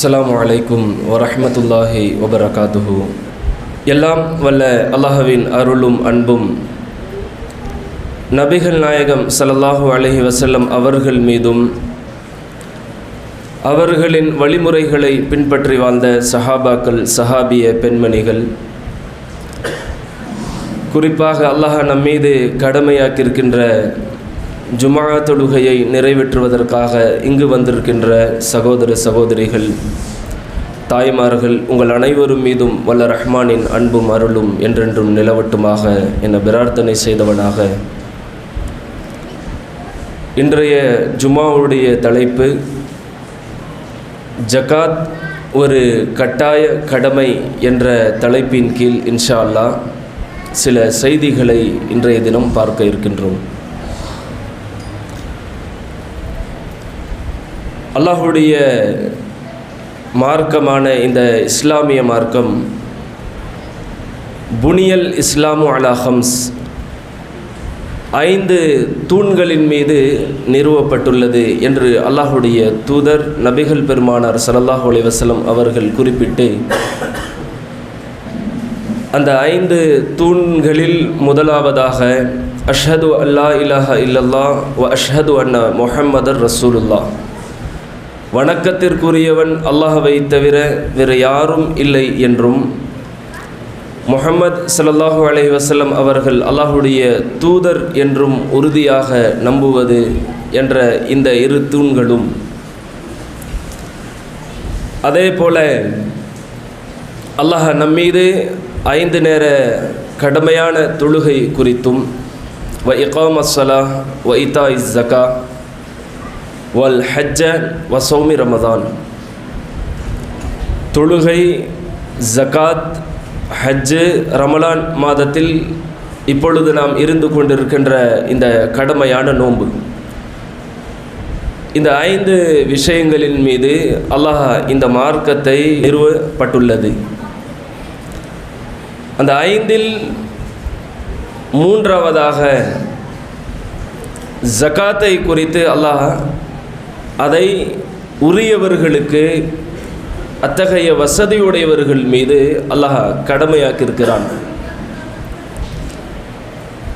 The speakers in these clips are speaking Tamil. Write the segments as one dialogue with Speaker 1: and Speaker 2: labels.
Speaker 1: அஸ்ஸலாமு அலைக்கும் வரஹ்மத்துல்லாஹி வபரகாத்துஹு. எல்லாம் வல்ல அல்லாஹ்வின் அருளும் அன்பும் நபிகள் நாயகம் ஸல்லல்லாஹு அலைஹி வஸல்லம் அவர்கள் மீதும் அவர்களின் வழிமுறைகளை பின்பற்றி வாழ்ந்த சஹாபாக்கள், சஹாபிய பெண்மணிகள், குறிப்பாக அல்லாஹ் நம்மீது கடமையாக்கியிருக்கின்ற ஜுமா தொழுகையை நிறைவேற்றுவதற்காக இங்கு வந்திருக்கின்ற சகோதர சகோதரிகள், தாய்மார்கள், உங்கள் அனைவரும் மீதும் வல்ல ரஹ்மானின் அன்பும் அருளும் என்றென்றும் நிலவட்டுமாக என பிரார்த்தனை செய்தவனாக இன்றைய ஜுமாவுடைய தலைப்பு ஜகாத் ஒரு கட்டாய கடமை என்ற தலைப்பின் கீழ் இன்ஷா அல்லாஹ் சில செய்திகளை இன்றைய தினம் பார்க்க இருக்கின்றோம். அல்லாஹுடைய மார்க்கமான இந்த இஸ்லாமிய மார்க்கம் புனியல் இஸ்லாமு அலா ஹம்ஸ், 5 தூண்களின் மீது நிறுவப்பட்டுள்ளது என்று அல்லாஹுடைய தூதர் நபிகள் பெருமானார் ஸல்லல்லாஹு அலைஹி வஸல்லம் அவர்கள் குறிப்பிட்டு, அந்த 5 தூண்களில் முதலாவதாக அஷ்ஹது அல்லா இலாஹ இல்லல்லாஹ் வ அஷ்ஹது அன்ன முஹம்மதர் ரசூலுல்லாஹ், வணக்கத்திற்குரியவன் அல்லாஹ்வை தவிர வேறு யாரும் இல்லை என்றும் முஹம்மது ஸல்லல்லாஹு அலைஹி வஸல்லம் அவர்கள் அல்லாஹுடைய தூதர் என்றும் உறுதியாக நம்புவது என்ற இந்த 2 தூண்களும், அதே போல அல்லாஹ் நம்மீது 5 நேர கடமையான தொழுகை குறித்தும் வ இகாமஸ் ஸலாஹ் வ இதாஇஸ் ஸகா வல் ஹஜ்ஜ வ ஸௌமி ரமதான், தொழுகை, ஜகாத், ஹஜ்ஜு, ரமலான் மாதத்தில் இப்பொழுது நாம் இருந்து கொண்டிருக்கின்ற இந்த கடமையான நோன்பு, இந்த 5 விஷயங்களின் மீது அல்லாஹ் இந்த மார்க்கத்தை நிறுவப்பட்டுள்ளது. அந்த 5இல் மூன்றாவதாக ஜகாத்தை குறித்து அல்லாஹ் அதை உரியவர்களுக்கு, அத்தகைய வசதியுடையவர்கள் மீது அல்லாஹ் கடமையாக்கியிருக்கிறான்.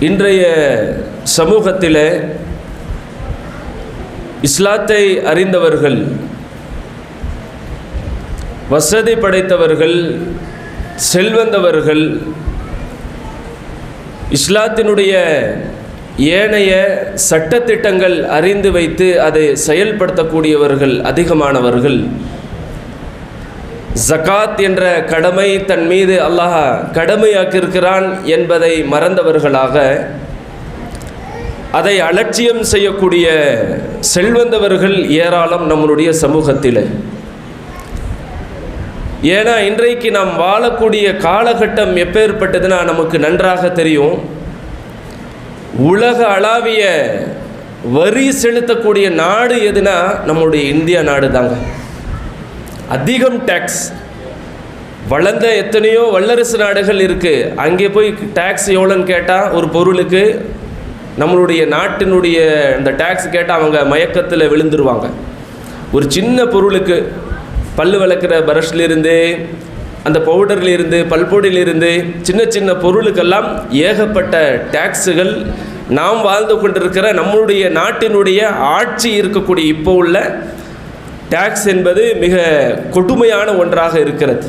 Speaker 1: இன்றைய சமூகத்தில் இஸ்லாத்தை அறிந்தவர்கள், வசதி படைத்தவர்கள், செல்வந்தவர்கள், இஸ்லாத்தினுடைய ஏனைய சட்டத்திட்டங்கள் அறிந்து வைத்து அதை செயல்படுத்தக்கூடியவர்கள் அதிகமானவர்கள், ஜகாத் என்ற கடமை தன் மீது அல்லாஹ் கடமையாக்கியிருக்கிறான் என்பதை மறந்தவர்களாக அதை அலட்சியம் செய்யக்கூடிய செல்வந்தவர்கள் ஏராளம் நம்முடைய சமூகத்தில். ஏன்னா இன்றைக்கு நாம் வாழக்கூடிய காலகட்டம் எப்பேற்பட்டதுன்னா நமக்கு நன்றாக தெரியும். உலக அளவிய வரி செலுத்தக்கூடிய நாடு எதுனா நம்முடைய இந்தியா நாடு தாங்க. அதிகம் டேக்ஸ். வளர்ந்த எத்தனையோ வல்லரசு நாடுகள் இருக்குது, அங்கே போய் டேக்ஸ் எவ்வளோன்னு கேட்டால் ஒரு பொருளுக்கு நம்மளுடைய நாட்டினுடைய இந்த டேக்ஸ் கேட்டால் அவங்க மயக்கத்தில் விழுந்துருவாங்க. ஒரு சின்ன பொருளுக்கு பல்லு விளக்குற பிரஷ்லேருந்து, அந்த பவுடர்லேருந்து, பல்பொடியிலிருந்து, சின்ன சின்ன பொருளுக்கெல்லாம் ஏகப்பட்ட டேக்ஸுகள் நாம் வாழ்ந்து கொண்டிருக்கிற நம்முடைய நாட்டினுடைய ஆட்சி இருக்கக்கூடிய இப்போ உள்ள டேக்ஸ் என்பது மிக கொடுமையான ஒன்றாக இருக்கிறது.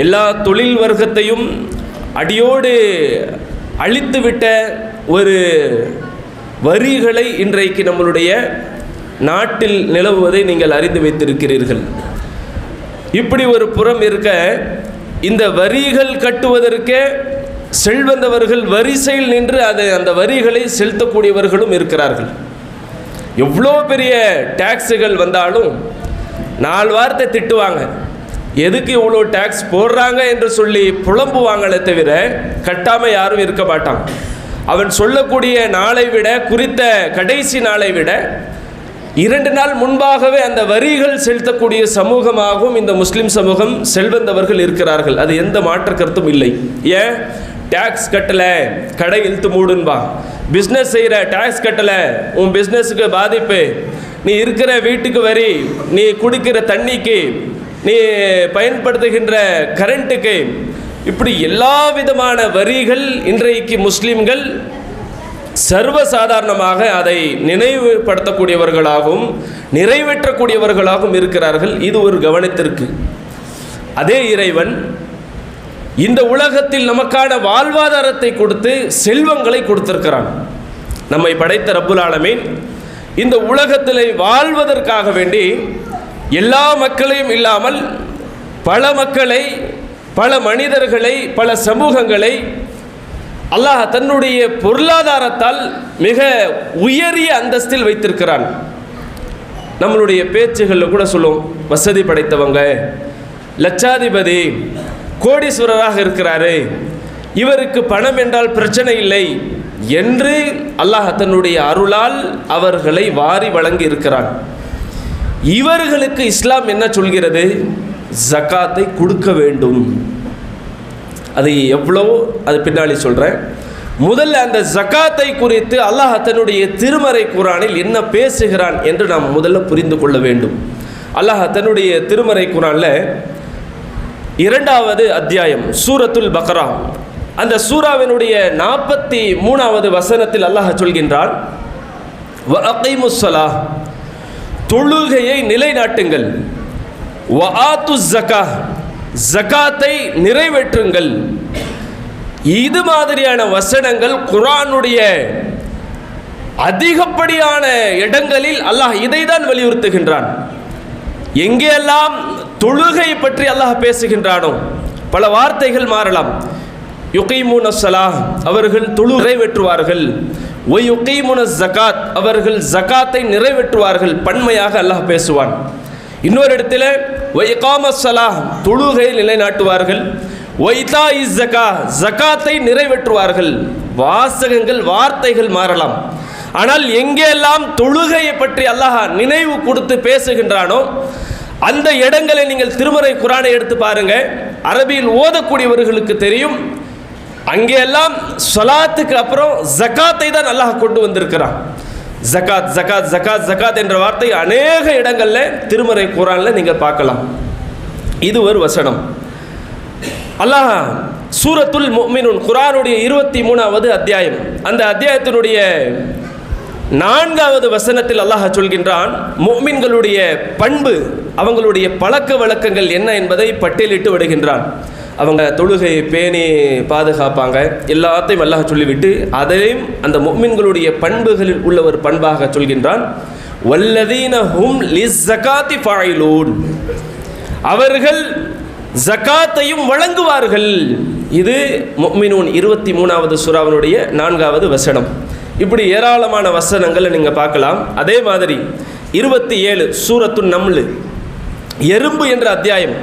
Speaker 1: எல்லா தொழில் வர்க்கத்தையும் அடியோடு அழித்துவிட்ட ஒரு வரிகளை இன்றைக்கு நம்மளுடைய நாட்டில் நிலவுவதை நீங்கள் அறிந்து வைத்திருக்கிறீர்கள். இப்படி ஒரு புறம் இருக்க, இந்த வரிகள் கட்டுவதற்கே செல்வந்தவர்கள் வரிசையில் நின்று அந்த வரிகளை செலுத்தக்கூடியவர்களும் இருக்கிறார்கள். எவ்வளோ பெரிய டேக்ஸுகள் வந்தாலும் 4 வார்த்தை திட்டுவாங்க, எதுக்கு இவ்வளோ டேக்ஸ் போடுறாங்க என்று சொல்லி புலம்புவாங்களே தவிர கட்டாமல் யாரும் இருக்க மாட்டாங்க. அவன் சொல்லக்கூடிய நாளை விட, குறித்த கடைசி நாளை விட 2 நாள் முன்பாகவே அந்த வரிகள் செலுத்தக்கூடிய சமூகமாகவும் இந்த முஸ்லீம் சமூகம், செல்வந்தவர்கள் இருக்கிறார்கள். அது எந்த மாற்று கருத்தும் இல்லை. ஏன் டேக்ஸ் கட்டலை, கடை இழுத்து மூடுன்பா. பிஸ்னஸ் செய்கிற, டேக்ஸ் கட்டலை, உன் பிஸ்னஸுக்கு பாதிப்பு, நீ இருக்கிற வீட்டுக்கு வரி, நீ குடிக்கிற தண்ணிக்கு நீ பயன்படுத்துகின்ற கரண்ட்டுக்கு, இப்படி எல்லா விதமான வரிகள் இன்றைக்கு முஸ்லிம்கள் சர்வசாதாரணமாக அதை நினைவுபடுத்தக்கூடியவர்களாகவும் நிறைவேற்றக்கூடியவர்களாகவும் இருக்கிறார்கள். இது ஒரு கவனத்திற்கு. அதே இறைவன் இந்த உலகத்தில் நமக்கான வாழ்வாதாரத்தை கொடுத்து செல்வங்களை கொடுத்திருக்கிறான். நம்மை படைத்த ரப்புல் ஆலமீன் இந்த உலகத்தில் வாழ்வதற்காக வேண்டி எல்லா மக்களையும் இல்லாமல் பல மக்களை, பல மனிதர்களை, பல சமூகங்களை அல்லாஹ் தன்னுடைய பொருளாதாரத்தால் மிக உயரிய அந்தஸ்தில் வைத்திருக்கிறான். நம்மளுடைய பேச்சுகளில் கூட சொல்லுவோம், வசதி படைத்தவங்க, லட்சாதிபதி, கோடீஸ்வரராக இருக்கிறாரு, இவருக்கு பணம் என்றால் பிரச்சனை இல்லை என்று அல்லாஹ் தன்னுடைய அருளால் அவர்களை வாரி வழங்கி இருக்கிறான். இவர்களுக்கு இஸ்லாம் என்ன சொல்கிறது? ஜக்காத்தை கொடுக்க வேண்டும். அது எவ்வளோ, அது பின்னாடி சொல்கிறேன். முதல்ல அந்த ஜக்காத்தை குறித்து அல்லாஹ் தன்னுடைய திருமறை குர்ஆனில் என்ன பேசுகிறான் என்று நாம் முதல்ல புரிந்து கொள்ள வேண்டும். அல்லாஹ் தன்னுடைய திருமறை குர்ஆனில் 2வது அத்தியாயம் சூரத்துல் பக்ரா, அந்த சூராவினுடைய 43வது வசனத்தில் அல்லாஹ் சொல்கின்றான், வஅகீமுஸ் ஸலாஹ், தொழுகையை நிலைநாட்டுங்கள், வஆத்துஸ் ஸகாஹ், ஜகாத்தை நிறைவேற்றுங்கள். இது மாதிரியான வசனங்கள் குர்ஆனுடைய அதிகப்படியான இடங்களில் அல்லாஹ் இதை தான் வலியுறுத்துகின்றான். எங்கெல்லாம் தொழுகை பற்றி அல்லாஹ் பேசுகின்றானோ, பல வார்த்தைகள் மாறலாம். யுகீமுன ஸலாஹ், அவர்கள் தொழுகை நிறைவேற்றுவார்கள். ஒ யுகீமுன ஸகாத், அவர்கள் ஜகாத்தை நிறைவேற்றுவார்கள். பன்மையாக அல்லாஹ் பேசுவான். இன்னொரு இடத்துல ஒ இகாமஸ் ஸலாஹ், தொழுகை நிலைநாட்டுவார்கள். ஒ இதாஇஸ் ஸகாத், ஜகாத்தை நிறைவேற்றுவார்கள். வாசகங்கள், வார்த்தைகள் மாறலாம். ஆனால் எங்கெல்லாம் தொழுகையை பற்றி அல்லாஹ் நினைவு கொடுத்து பேசுகின்றானோ அந்த இடங்களை நீங்கள் திருமறை குர்ஆனை எடுத்து பாருங்க. அரபியில் ஓதக்கூடியவர்களுக்கு தெரியும், அங்கெல்லாம் ஸலாத்துக்கு அப்புறம் ஜகாத்தை தான் அல்லாஹ் கொண்டு வந்திருக்கிறான். ஜகாத் ஜகாத் ஜகாத் ஜகாத் என்ற வார்த்தை அநேக இடங்களில் திருமறை குர்ஆனில் நீங்கள் பார்க்கலாம். இது ஒரு வசனம். அல்லாஹ் சூரத்துல் முஃமினூன், குர்ஆனுடைய 23வது அத்தியாயம், அந்த அத்தியாயத்தினுடைய 4வது வசனத்தில் அல்லாஹ் சொல்கின்றான், முஃமின்களுடைய பண்பு, அவங்களுடைய பழக்க வழக்கங்கள் என்ன என்பதை பட்டியலிட்டு விடுகின்றான். அவங்க தொழுகையை பேணி பாதுகாப்பாங்க, எல்லாத்தையும் அல்லாஹ் சொல்லிவிட்டு அதையும் அந்த முஃமின்களுடைய பண்புகளில் உள்ள ஒரு பண்பாக சொல்கின்றான். வல்லதீன ஹும் லிஸ்ஸகாத்தி ஃபாயிலூன், அவர்கள் ஜகாத்தையும் வழங்குவார்கள். இது முஃமினூன் 23வது சூராவினுடைய 4வது வசனம். இப்படி ஏராளமான வசனங்களை நீங்கள் பார்க்கலாம். அதே மாதிரி 27 சூரத்துன் நம்ல், எறும்பு என்ற அத்தியாயம்,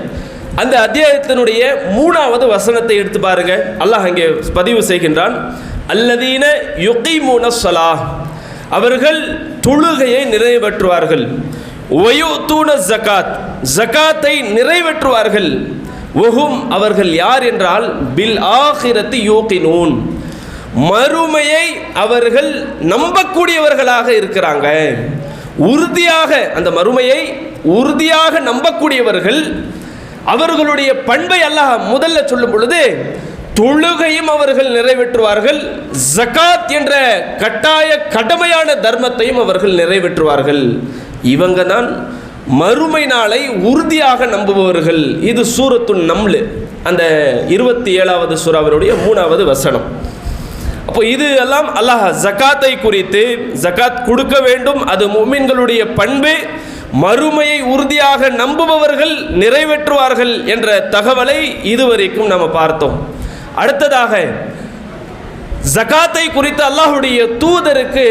Speaker 1: அந்த அத்தியாயத்தினுடைய 3வது வசனத்தை எடுத்து பாருங்க. அல்லாஹ் அங்கே பதிவு செய்கின்றான், அல்லதீன யுகீமுன ஸலாஹ், அவர்கள் தொழுகையை நிறைவேற்றுவார்கள். வயுத்தூன ஸகாத், ஸகாத்தை நிறைவேற்றுவார்கள். வஹும், அவர்கள் யார் என்றால் பில் ஆகிரத்தி யூகினூன், மறுமையை அவர்கள் நம்பக்கூடியவர்களாக இருக்கிறாங்க. உறுதியாக அந்த மறுமையை உறுதியாக நம்பக்கூடியவர்கள். அவர்களுடைய பண்பை அல்லாஹ் முதல்ல சொல்லும் பொழுது தொழுகையும் அவர்கள் நிறைவேற்றுவார்கள், ஜகாத் என்ற கட்டாய கடமையான தர்மத்தையும் அவர்கள் நிறைவேற்றுவார்கள். இவங்க தான் மறுமை நாளை உறுதியாக நம்புபவர்கள். இது சூரத்துன் நம்ல், அந்த 27வது சூராவினுடைய 3வது வசனம். அப்போ இது எல்லாம் அல்லாஹ் ஜகாத்தை குறித்து, ஜகாத் கொடுக்க வேண்டும், அது முஃமின்களுடைய பண்பு, மறுமையை உறுதியாக நம்புபவர்கள் நிறைவேற்றுவார்கள் என்ற தகவலை இதுவரைக்கும் நாம் பார்த்தோம். அடுத்ததாக ஜகாத்தை குறித்து அல்லாஹுடைய தூதருக்கு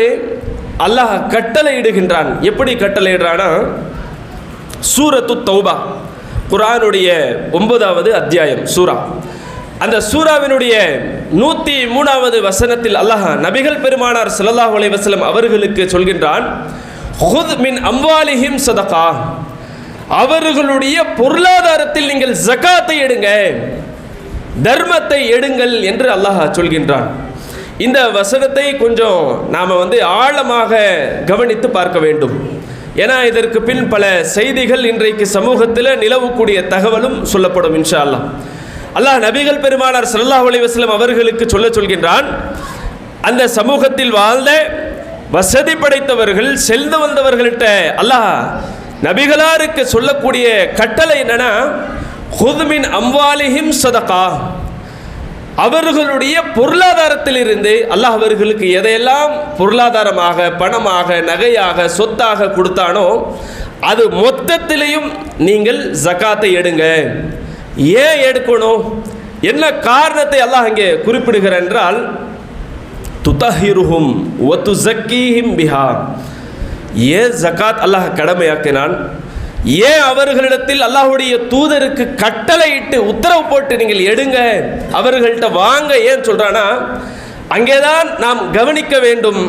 Speaker 1: அல்லாஹ் கட்டளை இடுகின்றான். எப்படி கட்டளை இடுறானா, சூரத்து தௌபா, குர்ஆனுடைய 9வது அத்தியாயம் சூரா, அந்த சூராவினுடைய 103வது வசனத்தில் அல்லாஹ் நபிகள் பெருமானார் ஸல்லல்லாஹு அலைஹி வஸல்லம் அவர்களுக்கு சொல்கின்றான், ஹுத் மின் அம்வாலிஹிம் ஸதகா, அவர்களுடைய பொருளாதாரத்தில் நீங்கள் ஜகாத்தை எடுங்க, தர்மத்தை எடுங்கள் என்று அல்லாஹ் சொல்கின்றான். இந்த வசனத்தை கொஞ்சம் நாம் ஆழமாக கவனித்து பார்க்க வேண்டும். ஏன்னா இதற்கு பின் பல செய்திகள் இன்றைக்கு சமூகத்தில் நிலவக்கூடிய தகவலும் சொல்லப்படும் இன்ஷா அல்லாஹ். அல்லாஹ் நபிகள் பெருமானார் ஸல்லல்லாஹு அலைஹி வஸல்லம் அவர்களுக்கு சொல்கின்றான், அந்த சமூகத்தில் வாழ்ந்த வசதி படைத்தவர்கள் செல்ந்து வந்தவர்கள்ட்ட அல்லாஹ் நபிகளாருக்கு சொல்லக்கூடிய கட்டளை என்னன்னா, ஹுத் மின் அம்வாலிஹிம் சதகா, அவர்களுடைய பொருளாதாரத்திலிருந்து அல்லாஹ் அவர்களுக்கு எதையெல்லாம் பொருளாதாரமாக, பணமாக, நகையாக, சொத்தாக கொடுத்தானோ அது மொத்தத்திலையும் நீங்கள் ஜகாத்தை எடுங்க. ஏன் எடுக்கணும், என்ன காரணத்தை அல்லாஹ் இங்கே குறிப்பிடுகிறார் என்றால், துதஹிருஹும் வ துஸக்கீஹிம் பிஹா, ஏன் ஜகாத் அல்லாஹ் கடமையாக்கினான், ஏன் அவர்களிடத்தில் அல்லாஹ்வுடைய தூதருக்கு கட்டளையிட்டு உத்தரவு போட்டு நீங்கள் எடுங்க, அவர்கள்ட்ட வாங்க ஏன் சொல்றானா, அங்கேதான் நாம் கவனிக்க வேண்டும்.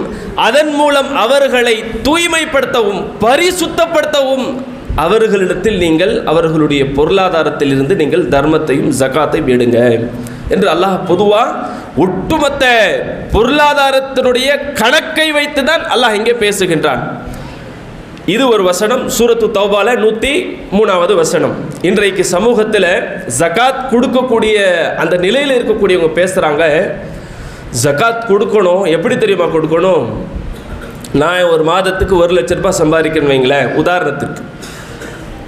Speaker 1: அதன் மூலம் அவர்களை தூய்மைப்படுத்தவும் பரிசுத்தப்படுத்தவும் அவர்களிடத்தில் நீங்கள் அவர்களுடைய பொருளாதாரத்தில் இருந்து நீங்கள் தர்மத்தையும் ஜகாத்தையும் எடுங்க என்று அல்லாஹ் பொதுவாக ஒட்டுமொத்த பொருளாதாரத்தினுடைய கணக்கை வைத்து தான் அல்லாஹ் இங்கே பேசுகின்றான். இது ஒரு வசனம், சூரத்து தௌபால 103வது வசனம். இன்றைக்கு சமூகத்தில் ஜகாத் கொடுக்கக்கூடிய அந்த நிலையில் இருக்கக்கூடியவங்க பேசுகிறாங்க, ஜகாத் கொடுக்கணும், எப்படி தெரியுமா கொடுக்கணும், நான் ஒரு மாதத்துக்கு 1 லட்ச ரூபாய் சம்பாதிக்கிறேன்னு வைங்களேன், உதாரணத்துக்கு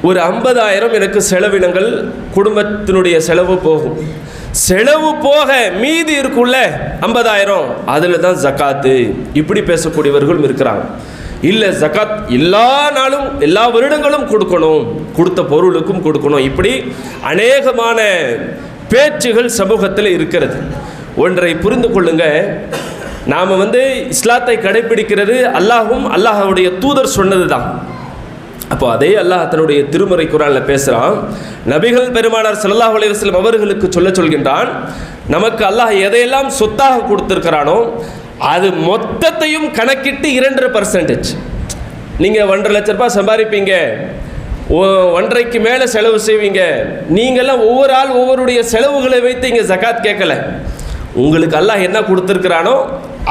Speaker 1: ஒரு 50,000 எனக்கு செலவினங்கள் குடும்பத்தினுடைய செலவு போகும், செலவு போக மீதி இருக்குள்ள 50,000 அதில் தான் ஜகாத்து, இப்படி பேசக்கூடியவர்களும் இருக்கிறாங்க. இல்லை, ஜகாத் எல்லா நாளும் எல்லா வருடங்களும் கொடுக்கணும், கொடுத்த பொருளுக்கும் கொடுக்கணும், இப்படி அநேகமான பேச்சுகள் சமூகத்தில் இருக்கிறது. ஒன்றை புரிந்து கொள்ளுங்க, நாம் இஸ்லாத்தை கடைபிடிக்கிறது அல்லாஹும் அல்லாஹ்வுடைய தூதர் சொன்னது தான். அப்போ அதே அல்லாஹ் தன்னுடைய திருமறை குர்ஆனில் பேசுகிறான், நபிகள் பெருமானார் ஸல்லல்லாஹு அலைஹி வஸல்லம் அவர்களுக்கு சொல்கின்றான், நமக்கு அல்லாஹ் எதையெல்லாம் சொத்தாக கொடுத்துருக்கிறானோ அது மொத்தத்தையும் கணக்கிட்டு 2%. நீங்கள் 1.5 லட்ச ரூபாய் சம்பாதிப்பீங்க, 1.5க்கு மேலே செலவு செய்வீங்க, நீங்கள்லாம் ஒவ்வொரு ஆள் ஒவ்வொருடைய செலவுகளை வைத்து இங்கே ஜகாத் கேட்கல, உங்களுக்கு அல்லாஹ் என்ன கொடுத்துருக்கிறானோ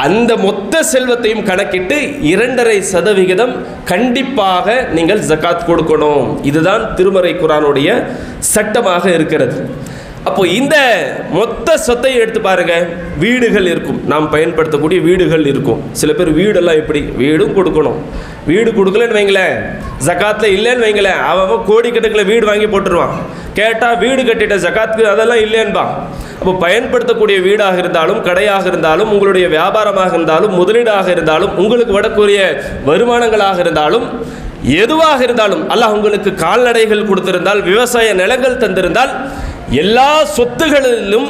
Speaker 1: அந்த மொத்த செல்வத்தையும் கணக்கிட்டு 2.5% கண்டிப்பாக நீங்கள் ஜகாத் கொடுக்கணும். இதுதான் திருமறை குர்ஆனுடைய சட்டமாக இருக்கிறது. அப்போ இந்த மொத்த சொத்தை எடுத்து பாருங்க, வீடுகள் இருக்கும், நாம் பயன்படுத்தக்கூடிய வீடுகள் இருக்கும். சில பேர் வீடெல்லாம் எப்படி, வீடும் கொடுக்கணும், வீடு கொடுக்கலன்னு வைங்களேன், ஜகாத்தில் இல்லைன்னு வைங்களேன், அவன் கோடிக்கணக்கில் வீடு வாங்கி போட்டுருவான், கேட்டால் வீடு கட்டிட்ட ஜகாத்துக்கு அதெல்லாம் இல்லைன்பா. அப்போ பயன்படுத்தக்கூடிய வீடாக இருந்தாலும், கடையாக இருந்தாலும், உங்களுடைய வியாபாரமாக இருந்தாலும், முதலீடாக இருந்தாலும், உங்களுக்கு வரக்கூடிய வருமானங்களாக இருந்தாலும், எதுவாக இருந்தாலும், அல்லாஹ் உங்களுக்கு கால்நடைகள் கொடுத்திருந்தால், விவசாய நிலங்கள் தந்திருந்தால், எல்லா சொத்துகளிலும்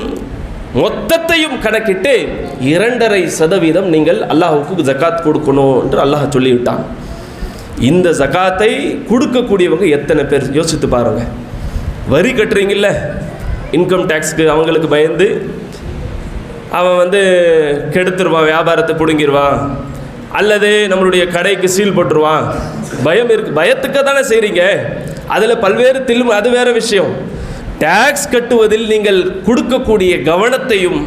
Speaker 1: மொத்தத்தையும் கணக்கிட்டு 2.5% நீங்கள் அல்லாஹ்வுக்கு ஜகாத் கொடுக்கணும் என்று அல்லாஹ் சொல்லிவிட்டான். இந்த ஜகாத்தை கொடுக்கக்கூடியவங்க எத்தனை பேர் யோசித்து பாருங்க. வரி கட்டுறீங்கல்ல, இன்கம் டேக்ஸ்க்கு அவங்களுக்கு பயந்து அவன் கெடுத்துருவான், வியாபாரத்தை பிடுங்கிடுவான், அல்லது நம்மளுடைய கடைக்கு சீல் போட்டுருவான், பயம் இருக்கு, பயத்துக்கு தானே செய்கிறீங்க. அதில் பல்வேறு அது வேறு விஷயம். டேக்ஸ் கட்டுவதில் நீங்கள் கொடுக்கக்கூடிய கவனத்தையும்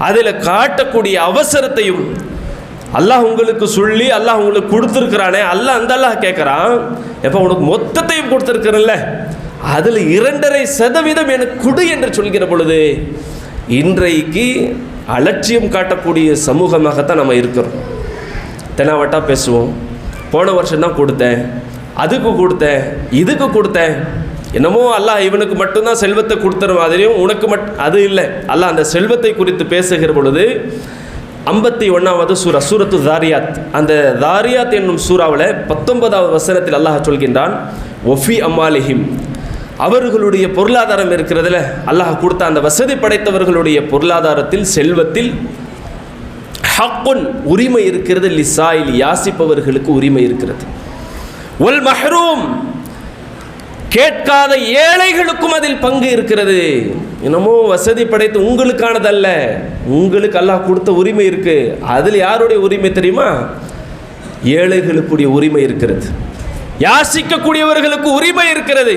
Speaker 1: அதில் காட்டக்கூடிய அவசரத்தையும் அல்லாஹ் உங்களுக்கு சொல்லி அல்லாஹ் உங்களுக்கு கொடுத்துருக்கிறானே, அந்த அல்லாஹ் கேட்குறான், எப்போ உனக்கு மொத்தத்தையும் கொடுத்துருக்கிறல்ல, அதில் 2.5% எனக்கு கொடு என்று சொல்கிற பொழுது இன்றைக்கு அலட்சியம் காட்டக்கூடிய சமூகமாகத்தான் நம்ம இருக்கிறோம். தெனாவட்டா பேசுவோம், போன வருஷம்தான் கொடுத்தேன், அதுக்கு கொடுத்தேன், இதுக்கு கொடுத்தேன், என்னமோ அல்லாஹ் இவனுக்கு மட்டும்தான் செல்வத்தை கொடுத்துற மாதிரியும் உனக்கு அது இல்லை. அல்லாஹ் அந்த செல்வத்தை குறித்து பேசுகிற பொழுது 51வது சூரா, சூரத்து தாரியாத், அந்த தாரியாத் என்னும் சூறாவில் 19வது வசனத்தில் அல்லாஹ் சொல்கின்றான், ஒஃபி அம்மாலிஹிம், அவர்களுடைய பொருளாதாரம் இருக்கிறதுல அல்லாஹ் கொடுத்த அந்த வசதி படைத்தவர்களுடைய பொருளாதாரத்தில், செல்வத்தில் ஹக்குன் உரிமை இருக்கிறது, லிசாயில் யாசிப்பவர்களுக்கு உரிமை இருக்கிறது, ஒல் மஹ்ரூம் கேட்காத ஏழைகளுக்கும் அதில் பங்கு இருக்கிறது. என்னமோ வசதி படைத்து உங்களுக்கானதல்ல, உங்களுக்கு அல்லாஹ் கொடுத்த உரிமை இருக்கு. அதில் யாருடைய உரிமை தெரியுமா? ஏழைகளுக்குடைய உரிமை இருக்கிறது, யாசிக்கக்கூடியவர்களுக்கு உரிமை இருக்கிறது.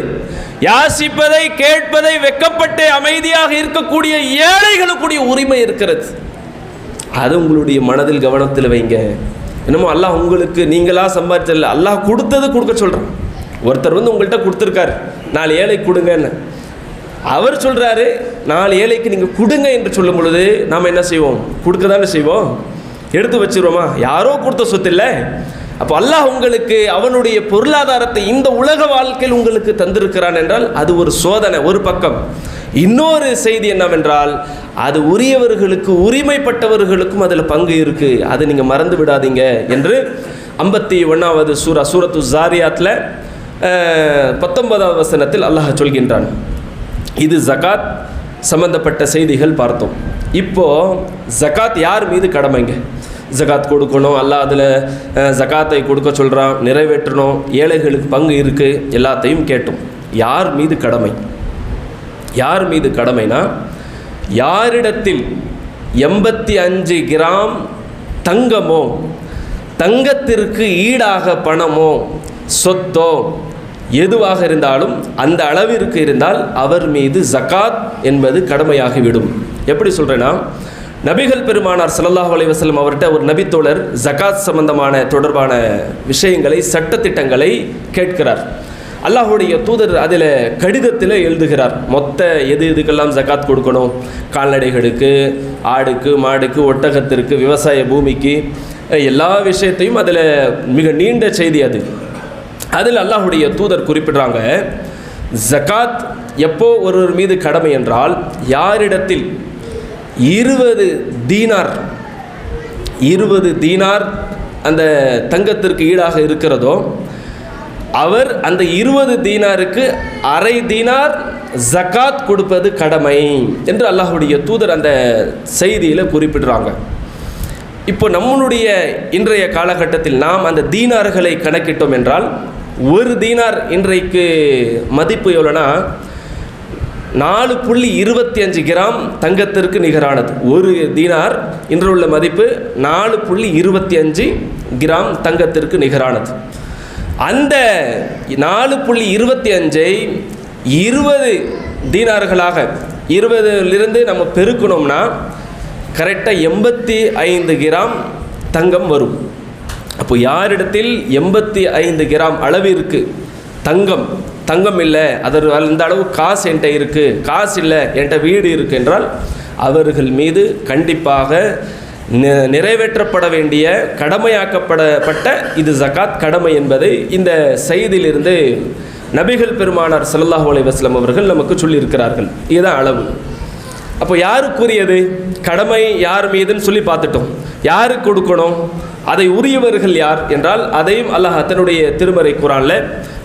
Speaker 1: யாசிப்பதை கேட்பதை வெக்கப்பட்டு அமைதியாக இருக்கக்கூடிய ஏழைகளுக்குடைய உரிமை இருக்கிறது. அது உங்களுடைய மனதில் கவனத்தில் வைங்க. என்னமோ அல்லாஹ் உங்களுக்கு நீங்களாக சம்பாதிச்சதில்ல, அல்லாஹ் கொடுத்தது கொடுக்க சொல்கிறான். ஒருத்தர் வந்து உங்கள்கிட்ட கொடுத்துருக்காரு 4 ஏழைக்கு கொடுங்கன்னு, அவர் சொல்கிறாரு 4 ஏழைக்கு நீங்கள் கொடுங்க என்று சொல்லும் பொழுது நாம் என்ன செய்வோம்? கொடுக்க தானே செய்வோம், எடுத்து வச்சுருவோமா? யாரோ கொடுத்த சொத்து இல்லை. அப்போ அல்லாஹ் உங்களுக்கு அவனுடைய பொருளாதாரத்தை இந்த உலக வாழ்க்கையில் உங்களுக்கு தந்திருக்கிறான் என்றால் அது ஒரு சோதனை ஒரு பக்கம். இன்னொரு செய்தி என்னவென்றால் அது உரியவர்களுக்கு உரிமைப்பட்டவர்களுக்கும் அதில் பங்கு இருக்குது, அது நீங்கள் மறந்து விடாதீங்க என்று 51வது சூரத்து ஜாரியாத்தில் 19வது வசனத்தில் அல்லாஹ் சொல்கின்றான். இது ஜகாத் சம்பந்தப்பட்ட செய்திகள் பார்த்தோம். இப்போது ஜகாத் யார் மீது கடமைங்க? ஜகாத் கொடுக்கணும், அல்லாஹ் அதில் ஜகாத்தை கொடுக்க சொல்கிறான், நிறைவேற்றணும், ஏழைகளுக்கு பங்கு இருக்குது, எல்லாத்தையும் கேட்டோம். யார் மீது கடமை? யார் மீது கடமைனா, யாரிடத்தில் 85 கிராம் தங்கமோ, தங்கத்திற்கு ஈடாக பணமோ, சொத்தோ எதுவாக இருந்தாலும் அந்த அளவிற்கு இருந்தால் அவர் மீது ஜகாத் என்பது கடமையாகிவிடும். எப்படி சொல்கிறேன்னா, நபிகள் பெருமானார் ஸல்லல்லாஹு அலைஹி வஸல்லம் அவர்கிட்ட ஒரு நபித்தோழர் ஜகாத் சம்பந்தமான தொடர்பான விஷயங்களை, சட்டத்திட்டங்களை கேட்கிறார். அல்லாஹுடைய தூதர் அதில் கடிதத்தில் எழுதுகிறார், மொத்த எதுக்கெல்லாம் ஜகாத் கொடுக்கணும், கால்நடைகளுக்கு, ஆடுக்கு, மாடுக்கு, ஒட்டகத்திற்கு, விவசாய பூமிக்கு, எல்லா விஷயத்தையும் அதில் மிக நீண்ட செய்தி அது. அதில் அல்லாஹுடைய தூதர் குறிப்பிடுறாங்க, ஜகாத் எப்போ ஒருவர் மீது கடமை என்றால், யாரிடத்தில் 20 தீனார் அந்த தங்கத்திற்கு ஈடாக இருக்கிறதோ அவர் அந்த 20 தீனாருக்கு அரை தீனார் ஜகாத் கொடுப்பது கடமை என்று அல்லாஹுடைய தூதர் அந்த செய்தியில் குறிப்பிடுறாங்க. இப்போ நம்மளுடைய இன்றைய காலகட்டத்தில் நாம் அந்த தீனார்களை கணக்கிட்டோம் என்றால், ஒரு தீனார் இன்றைக்கு மதிப்பு எவ்வளோனா 4.25 கிராம் தங்கத்திற்கு நிகரானது. ஒரு தீனார் இன்று உள்ள மதிப்பு 4.25 கிராம் தங்கத்திற்கு நிகரானது. அந்த 4.25ஐ 20 தீனார்களாக 20லிருந்து நம்ம பெருக்கணும்னா கரெக்டாக 85 கிராம் தங்கம் வரும். அப்போ யாரிடத்தில் 85 கிராம் அளவிற்கு தங்கம் இல்லை, அந்த அளவு காசு என்கிட்ட இருக்குது, காசு இல்லை என்கிட்ட வீடு இருக்குது என்றால் அவர்கள் மீது கண்டிப்பாக நிறைவேற்றப்பட வேண்டிய கடமையாக்கப்பட்ட இது ஜகாத் கடமை என்பதை இந்த செய்தியிலிருந்து நபிகள் பெருமானார் ஸல்லல்லாஹு அலைஹி வஸல்லம் அவர்கள் நமக்கு சொல்லியிருக்கிறார்கள். இதுதான் அளவு. அப்போ யாருக்குரியது கடமை, யார் மீதுன்னு சொல்லி பார்த்துட்டோம். யாருக்கு கொடுக்கணும், அதை உரியவர்கள் யார் என்றால் அதையும் அல்லாஹ் தன்னுடைய திருமறை குர்ஆனில்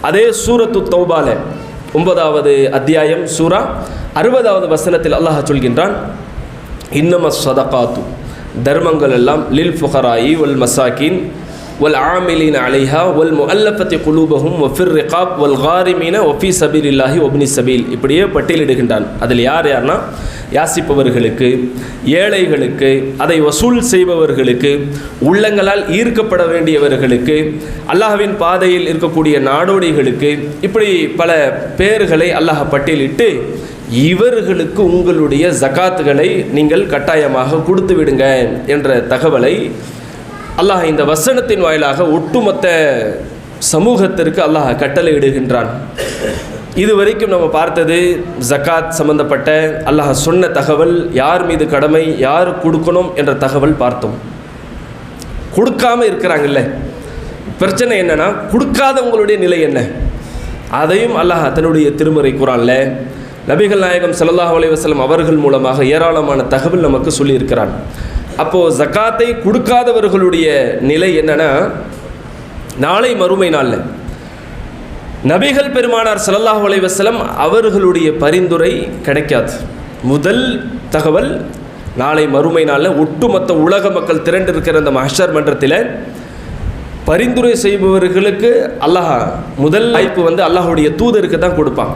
Speaker 1: அதே சூரத்து தௌபால 9வது அத்தியாயம் சூரா 60வது வசனத்தில் அல்லாஹ் சொல்கின்றான், இன்னமஸ் ஸதகாத்து, தர்மங்கள் எல்லாம் லில் ஃபுகராயி வல் மசாக்கின் வல் ஆமிலின் அலைஹா வல் முஅல்லஃபத்தி குலூபஹும் வஃபிர் ரிகாப் வல் காரிமீன வஃபி சபீலில்லாஹி வப்னி சபீல், இப்படியே பட்டியலிடுகின்றான். அதில் யார்னா யாசிப்பவர்களுக்கு, ஏழைகளுக்கு, அதை வசூல் செய்பவர்களுக்கு, உள்ளங்களால் ஈர்க்கப்பட வேண்டியவர்களுக்கு, அல்லாஹ்வின் பாதையில் இருக்கக்கூடிய நாடோடிகளுக்கு, இப்படி பல பேர்களை அல்லாஹ் பட்டியலிட்டு இவர்களுக்கு உங்களுடைய ஜகாத்துகளை நீங்கள் கட்டாயமாக கொடுத்து விடுங்க என்ற தகவலை அல்லாஹ் இந்த வசனத்தின் வாயிலாக ஒட்டுமொத்த சமூகத்திற்கு அல்லாஹ் கட்டளையிடுகின்றான். இதுவரைக்கும் நம்ம பார்த்தது ஜகாத் சம்பந்தப்பட்ட அல்லாஹ் சொன்ன தகவல், யார் மீது கடமை, யார் கொடுக்கணும் என்ற தகவல் பார்த்தோம். கொடுக்காம இருக்கிறாங்கல்ல, பிரச்சனை என்னன்னா கொடுக்காதவங்களுடைய நிலை என்ன, அதையும் அல்லாஹ் தன்னுடைய திருமறை குர்ஆனில் நபிகள் நாயகம் ஸல்லல்லாஹு அலைஹி வஸல்லம் அவர்கள் மூலமாக ஏராளமான தகவல் நமக்கு சொல்லியிருக்கிறான். அப்போது ஜகாத்தை கொடுக்காதவர்களுடைய நிலை என்னன்னா, நாளை மறுமை நாளில் நபிகள் பெருமானார் ஸல்லல்லாஹு அலைஹி வஸல்லம் அவர்களுடைய பரிந்துரை கிடைக்காது. முதல் தகவல், நாளை மறுமை நாளில் ஒட்டுமொத்த உலக மக்கள் திரண்டிருக்கிற அந்த மஹ்ஷர் மன்றத்தில் பரிந்துரை செய்பவர்களுக்கு அல்லாஹ் முதல் வாய்ப்பு அல்லாஹுடைய தூதருக்கு தான் கொடுப்பான்.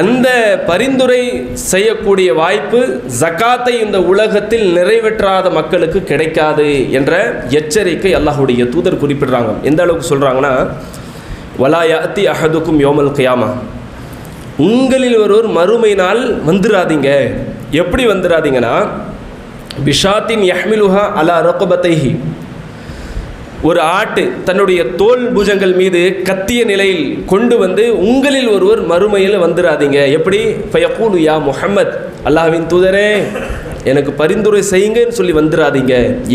Speaker 1: அந்த பரிந்துரை செய்யக்கூடிய வாய்ப்பு ஜகாத்தை இந்த உலகத்தில் நிறைவேற்றாத மக்களுக்கு கிடைக்காது என்ற எச்சரிக்கை அல்லாஹுடைய தூதர் குறிப்பிடுறாங்க. எந்த அளவுக்கு சொல்கிறாங்கன்னா, வலா யஅதி அஹதுக்கும் யௌமல் கியாமா, உங்களில் ஒருவர் மறுமை நாள் வந்துடாதீங்க. எப்படி வந்துடாதீங்கன்னா, பிஷாத்தின் யஹ்மிலுஹா அலா ரக்பதைஹி, ஒரு ஆட்டு தன்னுடைய தோல் பூஜங்கள் மீது கத்திய நிலையில் கொண்டு வந்து உங்களில் ஒருவர் மறுமையில் வந்துடாதீங்க. எப்படி? ஃபயகூலு யா முஹம்மத், அல்லாஹ்வின் தூதரே எனக்கு பரிந்துரை செய்யுங்கன்னு சொல்லி வந்துடாதீங்க.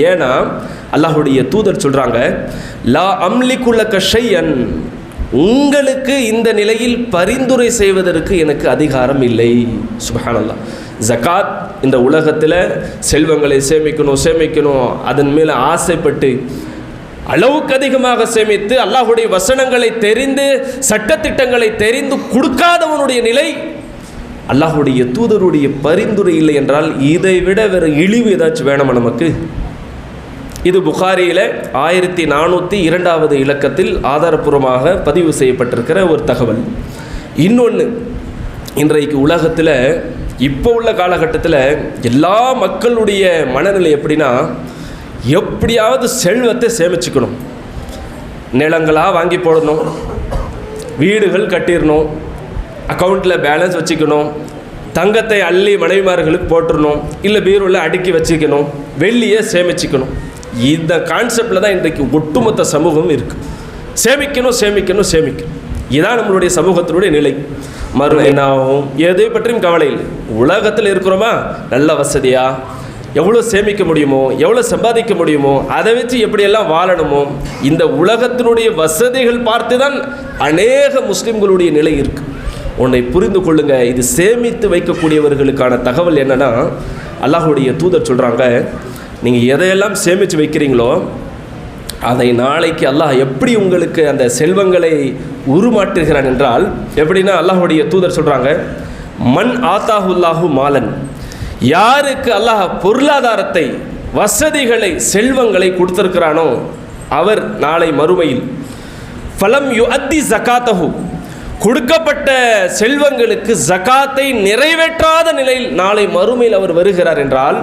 Speaker 1: ஏன்னா அல்லாஹுடைய தூதர் சொல்கிறாங்க, லா அம்லிகுலக ஷையன், உங்களுக்கு இந்த நிலையில் பரிந்துரை செய்வதற்கு எனக்கு அதிகாரம் இல்லை. சுப்ஹானல்லாஹ். ஜகாத் இந்த உலகத்தில் செல்வங்களை சேமிக்கணும், அதன் மேலே ஆசைப்பட்டு அளவுக்கு அதிகமாக சேமித்து அல்லாஹுடைய வசனங்களை தெரிந்து சட்டத்திட்டங்களை தெரிந்து கொடுக்காதவனுடைய நிலை, அல்லாஹுடைய தூதருடைய பரிந்துரை இல்லை என்றால் இதை விட வேறு இழிவு ஏதாச்சும் வேணுமா நமக்கு? இது புகாரியில் 1402வது இலக்கத்தில் ஆதாரபூர்வமாக பதிவு செய்யப்பட்டிருக்கிற ஒரு தகவல். இன்னொன்று, இன்றைக்கு உலகத்தில் இப்போ உள்ள காலகட்டத்தில் எல்லா மக்களுடைய மனநிலை எப்படின்னா, எப்படியாவது செல்வத்தை சேமிச்சுக்கணும், நிலங்களாக வாங்கி போடணும், வீடுகள் கட்டிடணும், அக்கௌண்ட்டில் பேலன்ஸ் வச்சுக்கணும், தங்கத்தை அள்ளி மனைவிமார்களுக்கு போட்டுடணும், இல்லை பீரோவில் அடுக்கி வச்சுக்கணும், வெள்ளியை சேமிச்சுக்கணும். இந்த கான்செப்டில் தான் இன்றைக்கு ஒட்டுமொத்த சமூகம் இருக்குது. சேமிக்கணும். இதுதான் நம்மளுடைய சமூகத்தினுடைய நிலை. என்னாகும் எதை பற்றியும் கவலை இல்லை. உலகத்தில் இருக்கிறோமா, நல்ல வசதியாக எவ்வளோ சேமிக்க முடியுமோ, எவ்வளோ சம்பாதிக்க முடியுமோ, அதை வச்சு எப்படியெல்லாம் வாழணுமோ, இந்த உலகத்தினுடைய வசதிகள் பார்த்து தான் அநேக முஸ்லிம்களுடைய நிலை இருக்குது. உன்னை புரிந்து கொள்ளுங்க. இது சேமித்து வைக்கக்கூடியவர்களுக்கான தகவல் என்னென்னா, அல்லாஹுடைய தூதர் சொல்கிறாங்க, நீங்கள் எதையெல்லாம் சேமித்து வைக்கிறீங்களோ அதை நாளைக்கு அல்லாஹ் எப்படி உங்களுக்கு அந்த செல்வங்களை உருமாற்றுகிறான் என்றால், எப்படின்னா அல்லாஹுடைய தூதர் சொல்கிறாங்க, மன் ஆத்தாஹுல்லாஹு மாலன், யாருக்கு அல்லாஹ் பொருளாதாரத்தை, வசதிகளை, செல்வங்களை கொடுத்திருக்கிறானோ அவர் நாளை மறுமையில் ஃபலம் யுஅத்தி ஜகாத்தஹு, கொடுக்கப்பட்ட செல்வங்களுக்கு ஜகாத்தை நிறைவேற்றாத நிலையில் நாளை மறுமையில் அவர் வருகிறார் என்றால்,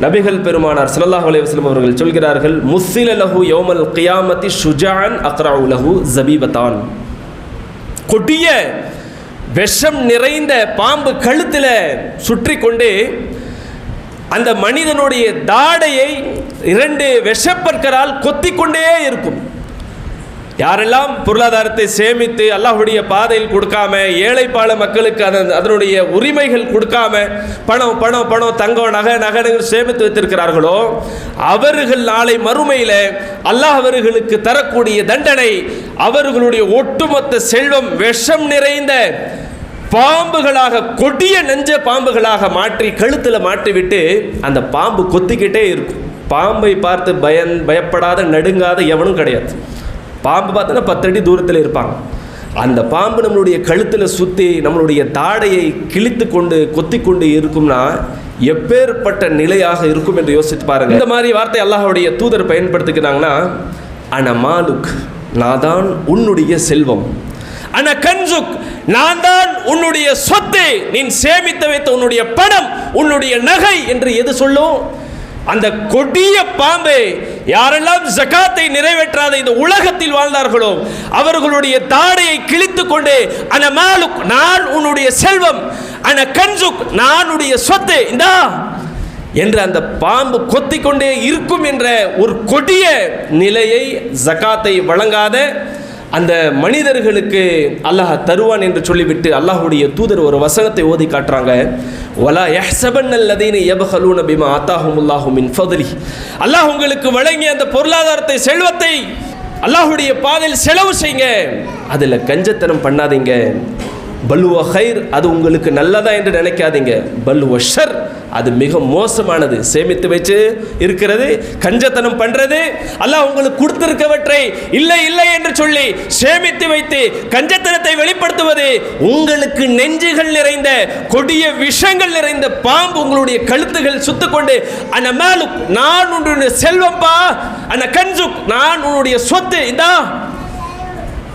Speaker 1: நபிகள் பெருமானார் ஸல்லல்லாஹு அலைஹி வஸல்லம் அவர்கள் சொல்கிறார்கள், முஸ்ஸில லஹு யௌமல் கியாமத்தி ஷுஜாஅன் அக்ரஉ லஹு ஜபீபதான், கொடிய விஷம் நிறைந்த பாம்பு கழுத்தில் சுற்றி கொண்டு அந்த மனிதனுடைய தாடையை 2 விஷப்பற்களால் கொத்திக்கொண்டே இருக்கும். யாரெல்லாம் பொருளாதாரத்தை சேமித்து அல்லாஹுடைய பாதையில் கொடுக்காம, ஏழைப்பாள மக்களுக்கு அதனுடைய உரிமைகள் கொடுக்காம பணம் தங்கம் நகை சேமித்து வைத்திருக்கிறார்களோ அவர்கள் நாளை மறுமையில் அல்லாஹ் அவர்களுக்கு தரக்கூடிய தண்டனை, அவர்களுடைய ஒட்டுமொத்த செல்வம் விஷம் நிறைந்த பாம்புகளாக, கொடிய நெஞ்ச பாம்புகளாக மாற்றி கழுத்தில் மாற்றிவிட்டு அந்த பாம்பு கொத்திக்கிட்டே இருக்கும். பாம்பை பார்த்து பயப்படாத நடுங்காத எவனும் கிடையாது. பாம்பு பார்த்தோன்னா 10 அடி தூரத்தில் இருப்பாங்க. அந்த பாம்பு நம்மளுடைய கழுத்தில் சுற்றி நம்மளுடைய தாடையை கிழித்து கொண்டு கொத்தி கொண்டு இருக்கும்னா எப்பேற்பட்ட நிலையாக இருக்கும் என்று யோசித்து பாருங்கள். இந்த மாதிரி வார்த்தை அல்லாஹ்வுடைய தூதர் பயன்படுத்திக்கிறாங்கன்னா, அன மாலுக், நான் தான் உன்னுடைய செல்வம், அன கன்சுக், நான் தான் உன்னுடைய சொத்து, நீ சேமித்து வைத்த உன்னுடைய பணம், உன்னுடைய நகை என்று எது சொல்லும்? அந்த கொடிய பாம்பு யாரெல்லாம் ஜகாத்தை நிறைவேற்றாத இந்த உலகத்தில் வாழ்ந்தார்களோ அவர்களுடைய தாடையை கிழித்து கொண்டு, அன மாலுக், நான் உன்னுடைய செல்வம், அன கன்சுக், நான் உன்னுடைய சொத்து இந்தா என்று அந்த பாம்பு கொத்திக்கொண்டே இருக்கும் என்ற ஒரு கொடிய நிலையை ஜகாத்தை வழங்காத அந்த மனிதர்களுக்கு அல்லாஹ் தருவான் என்று சொல்லிவிட்டு அல்லாஹுடைய தூதர் ஒரு வசனத்தை ஓதி காட்டுறாங்க, வலா யஹ்ஸபன்னல்லதீன யப்கலூன பிமா ஆதாஹுமுல்லாஹு மின் ஃபத்லி, அல்லாஹ் உங்களுக்கு வழங்கிய அந்த பொருளாதாரத்தை, செல்வத்தை அல்லாஹுடைய பாதையில் செலவு செய்யுங்க, அதில் கஞ்சத்தனம் பண்ணாதீங்க. பல்லுவ ஹைர், அது உங்களுக்கு நல்லதா என்று நினைக்காதீங்க. பல்லுவ ஷர், அது மிக மோசமானது. சேமித்து வச்சு இருக்கிறது, கஞ்சத்தனம் பண்றது, அல்லாஹ் உங்களுக்கு கொடுத்திருக்கவற்றை இல்லை இல்லை என்று சொல்லி சேமித்து வைத்து கஞ்சத்தனத்தை வெளிப்படுத்துவது, உங்களுக்கு நெஞ்சுகள் நிறைந்த கொடிய விஷங்கள் நிறைந்த பாம்பு உங்களுடைய கழுத்துகள் சுத்துக்கொண்டு, அன மாலுக், நான் உன்னுடைய செல்வம்பா, அன கன்சுக், நான் உன்னுடைய சொத்து இந்தா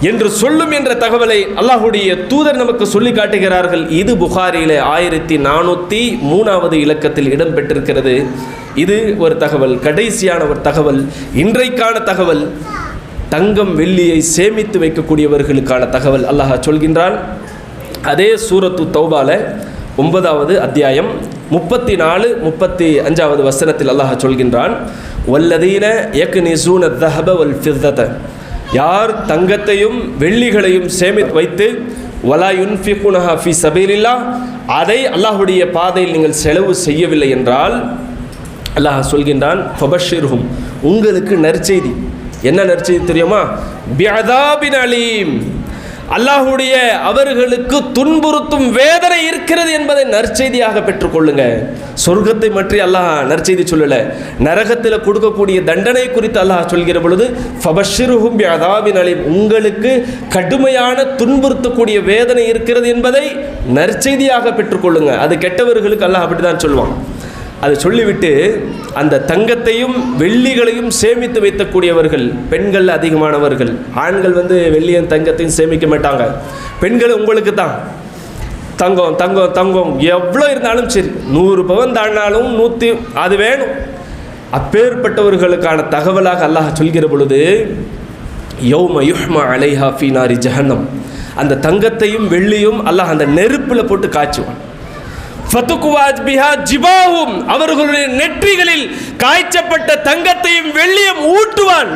Speaker 1: என்று சொல்லும் என்ற தகவலை அல்லாஹுடைய தூதர் நமக்கு சொல்லி காட்டுகிறார்கள். இது புகாரியில் 1403வது இலக்கத்தில் இடம்பெற்றிருக்கிறது. இது ஒரு தகவல். கடைசியான ஒரு தகவல், இன்றைக்கான தகவல், தங்கம் வெள்ளியை சேமித்து வைக்கக்கூடியவர்களுக்கான தகவல். அல்லாஹ் சொல்கின்றான், அதே சூரத்து தௌபால 9வது அத்தியாயம் 34, 35வது வசனத்தில் அல்லாஹ் சொல்கின்றான், வல்லதீன யக்னிஸூன الذهب والفضة, யார் தங்கத்தையும் வெள்ளிகளையும் சேமித்து வைத்து வலா யுன்ஃபிகுனஹா ஃபீ சபீலில்லாஹ், அதை அல்லாஹ்வுடைய பாதையில் நீங்கள் செலவு செய்யவில்லை என்றால் அல்லாஹ் சொல்கின்றான் ஃபபஷிர்ஹும், உங்களுக்கு நற்செய்தி. என்ன நற்செய்தி தெரியுமா? பிஅதாபின் அலீம், அல்லாஹ்வுடைய அவர்களுக்கு துன்புறுத்தும் வேதனை இருக்கிறது என்பதை நற்செய்தியாக பெற்றுக்கொள்ளுங்க. சொர்க்கத்தை பற்றி அல்லாஹ் நற்செய்தி சொல்லலை, நரகத்தில் கொடுக்கக்கூடிய தண்டனை குறித்து அல்லாஹ் சொல்கிற பொழுது ஃபபஷிர்ஹும் பிஅதாபின் அலீம், உங்களுக்கு கடுமையான துன்புறுத்தக்கூடிய வேதனை இருக்கிறது என்பதை நற்செய்தியாக பெற்றுக்கொள்ளுங்க. அது கெட்டவர்களுக்கு அல்லாஹ் அப்படி தான் சொல்லுவான். அதை சொல்லிவிட்டு அந்த தங்கத்தையும் வெள்ளிகளையும் சேமித்து வைக்கக்கூடியவர்கள் பெண்கள் அதிகமானவர்கள். ஆண்கள் வெள்ளியும் தங்கத்தையும் சேமிக்க மாட்டாங்க. பெண்கள் உங்களுக்கு தான் தங்கம் தங்கம் தங்கம் எவ்வளோ இருந்தாலும் சரி, 100 பவன் தாண்டினாலும் 100 அது வேணும். அப்பேற்பட்டவர்களுக்கான தகவலாக அல்லாஹ் சொல்கிற பொழுது யௌம யுஹ்மா அலைஹா ஃபீ நாரி ஜஹன்னம், அந்த தங்கத்தையும் வெள்ளியும் அல்லாஹ் அந்த நெருப்பில் போட்டு காய்ச்சுவான். ஃபதுகுவாஜ் பிஹா ஜிபாஹும், அவர்களுடைய நெற்றிகளில் காய்ச்சப்பட்ட தங்கத்தையும் வெள்ளியும் ஊட்டுவான்.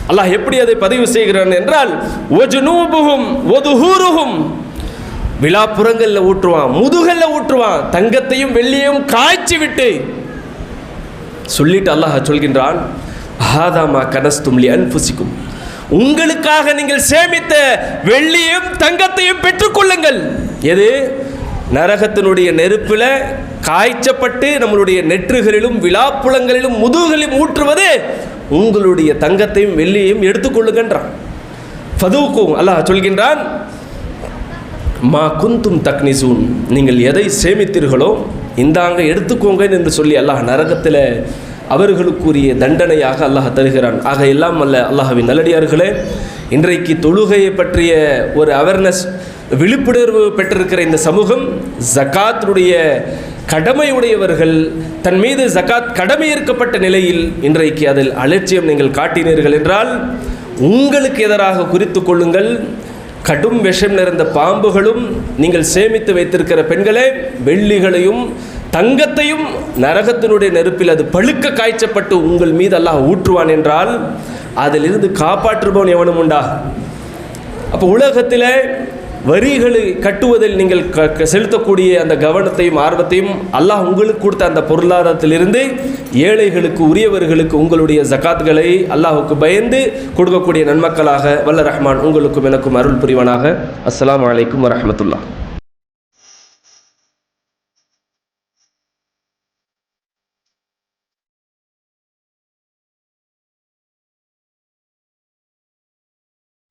Speaker 1: அல்லாஹ் எப்படி அதை பதிவு செய்கிறான் என்றால் வஜுனூபுஹும் வதுஹூருஹும், விலாப்புறங்களில் ஊற்றுவான், முதுகல்ல ஊற்றுவான், தங்கத்தையும் வெள்ளியையும் காய்ச்சி விட்டு சொல்லிட்டு அல்லாஹ் சொல்கின்றான் ஹாதாமா கனஸ்தும் லி அன்ஃபுசிக்கும், உங்களுக்காக நீங்கள் சேமித்த வெள்ளியையும் தங்கத்தையும் பெற்றுக்கொள்ளுங்கள். எது? நரகத்தினுடைய நெருப்பில் காய்ச்சப்பட்டு நம்மளுடைய நெற்றுகளிலும் விழாப்புலங்களிலும் முதுகலிலும் ஊற்றுவது உங்களுடைய தங்கத்தையும் வெள்ளியையும் எடுத்துக்கொள்ளுங்கன்றான். ஃபதூக்கும், அல்லாஹ் சொல்கின்றான் மா குந்தும் தக்னிசூன், நீங்கள் எதை சேமித்தீர்களோ இந்தாங்க எடுத்துக்கோங்க என்று சொல்லி அல்லாஹ் நரகத்தில் அவர்களுக்குரிய தண்டனையாக அல்லாஹ் தருகிறான். ஆக எல்லாம் அல்ல அல்லாஹ்வின் நல்லடியார்களே, இன்றைக்கு தொழுகையை பற்றிய ஒரு அவேர்னஸ், விழிப்புணர்வு பெற்றிருக்கிற இந்த சமூகம் ஜகாத்தினுடைய கடமையுடையவர்கள், தன் மீது ஜகாத் கடமை ஏற்கப்பட்ட நிலையில் இன்றைக்கு அதில் அலட்சியம் நீங்கள் காட்டினீர்கள் என்றால் உங்களுக்கு எதிராக குறித்து கொள்ளுங்கள். கடும் விஷம் நிறைந்த பாம்புகளும் நீங்கள் சேமித்து வைத்திருக்கிற பெண்களே, வெள்ளிகளையும் தங்கத்தையும் நரகத்தினுடைய நெருப்பில் அது பழுக்க காய்ச்சப்பட்டு உங்கள் மீது அல்லாஹ் ஊற்றுவான் என்றால் அதிலிருந்து காப்பாற்றுபவன் எவனும் உண்டா? அப்போ உலகத்தில் வரிகளை கட்டுவதில் நீங்கள் செலுத்தக்கூடிய அந்த கவனத்தையும் ஆர்வத்தையும் அல்லாஹ் உங்களுக்கு கொடுத்த அந்த பொருளாதாரத்திலிருந்து ஏழைகளுக்கு உரியவர்களுக்கு உங்களுடைய ஜகாத்களை அல்லாஹுக்கு பயந்து கொடுக்கக்கூடிய நன்மக்களாக வல்ல ரஹ்மான் உங்களுக்கும் எனக்கும் அருள் புரிவானாக. அஸ்ஸலாமு அலைக்கும் வரஹ்மத்துல்லாஹ்.